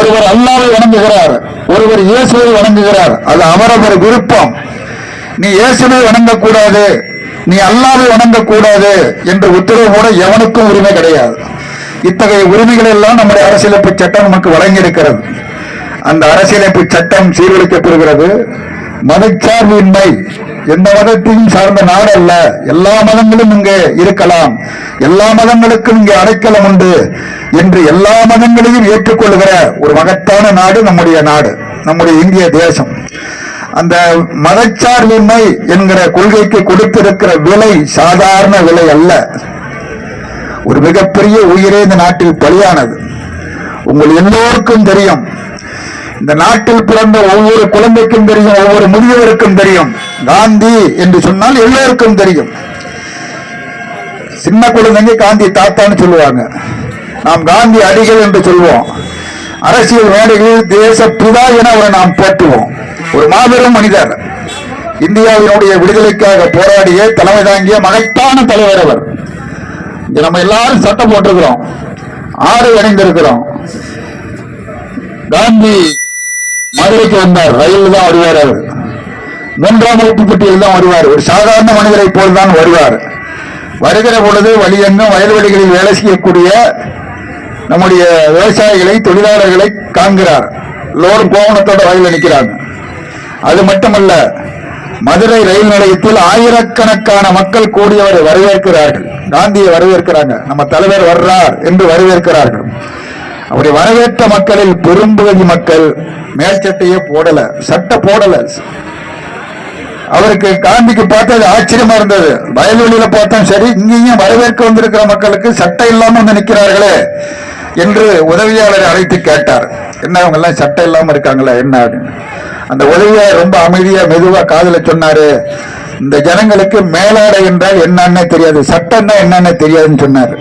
ஒருவர் அல்லாஹ்வை வணங்குகிறார், ஒருவர் இயேசுவை வணங்குகிறார். அது அவரவர் விருப்பம். நீ இயேசுவை வணங்கக்கூடாது, நீ அல்லாஹ்வை வணங்கக்கூடாது என்ற உத்தரவு கூட எவனுக்கும் உரிமை கிடையாது. இத்தகைய உரிமைகள் எல்லாம் நம்முடைய அரசியலமைப்பு சட்டம் நமக்கு வழங்கி இருக்கிறது. அந்த அரசியலமைப்பு சட்டம் சீர்குலைக்கப்படுகிறது. மதச்சார்பின்மை, எந்த மதத்தையும் சார்ந்த நாடு அல்ல, எல்லா மதங்களும் இங்கே இருக்கலாம், எல்லா மதங்களுக்கும் இங்கே அடைக்கலம் உண்டு என்று எல்லா மதங்களையும் ஏற்றுக்கொள்கிற ஒரு மகத்தான நாடு நம்முடைய நாடு, நம்முடைய இந்திய தேசம். அந்த மதச்சார்பின்மை என்கிற கொள்கைக்கு கொடுத்திருக்கிற விலை சாதாரண விலை அல்ல. ஒரு மிகப்பெரிய உயிரே இந்த நாட்டில் பலியானது. உங்கள் எல்லோருக்கும் தெரியும், இந்த நாட்டில் பிறந்த ஒவ்வொரு குழந்தைக்கும் தெரியும், ஒவ்வொரு முதியவருக்கும் தெரியும். காந்தி என்று சொன்னால் எல்லோருக்கும் தெரியும். சின்ன குழந்தைங்க காந்தி தாத்தான்னு சொல்லுவாங்க, நாம் காந்தி அடிகள் என்று சொல்வோம். அரசியல் மேடைகளில் தேச பிதா என அவரை நாம் போற்றுவோம். ஒரு மாபெரும் மனிதர், இந்தியாவினுடைய விடுதலைக்காக போராடிய தலைமை தாங்கிய மகத்தான தலைவர் அவர். நம்ம எல்லாரும் சட்டம் போட்டிருக்கிறோம், ஆடை அணிந்திருக்கிறோம். காந்தி மதுரைக்கு வந்தார், ரயில் தான் வருவார். அவர் 3ஆம் வகுப்பு பட்டியல் தான் வருவார். ஒரு சாதாரண மனிதரை போல்தான் வருவார். வருகிற பொழுது வழியெங்கும் வயல்வெளிகளில் வேலை செய்யக்கூடிய நம்முடைய விவசாயிகளை, தொழிலாளர்களை காண்கிறார். எல்லோரும் கோவணத்தோட வயலில் நிற்கிறாங்க. அது மட்டுமல்ல, மதுரை ரயில் நிலையத்தில் ஆயிரக்கணக்கான மக்கள் கூடியவரை வரவேற்கிறார்கள். காந்தியை வரவேற்கிறாங்க. நம்ம தலைவர் வர்றார் என்று வரவேற்கிறார்கள். அவரை வரவேற்ற மக்களில் பெரும்பகுதி மக்கள் மேற்சட்டையே போடல, சட்டை போடல. அவருக்கு காந்திக்கு பார்த்தது ஆச்சரியமா இருந்தது. வயல்வெளியில பார்த்தோம், சரி இங்கேயும் வரவேற்க வந்திருக்கிற மக்களுக்கு சட்டை இல்லாம வந்து நிற்கிறார்களே என்று உதவியாளரை அழைத்து கேட்டார். என்ன அவங்க எல்லாம் சட்டை இல்லாம இருக்காங்களா என்ன? அந்த உதவியாளர் ரொம்ப அமைதியா மெதுவா காதுல சொன்னாரு, இந்த ஜனங்களுக்கு மேலாடை என்றால் என்னன்னு தெரியாது, சட்டம்னா என்னன்னு தெரியாதுன்னு சொன்னாரு.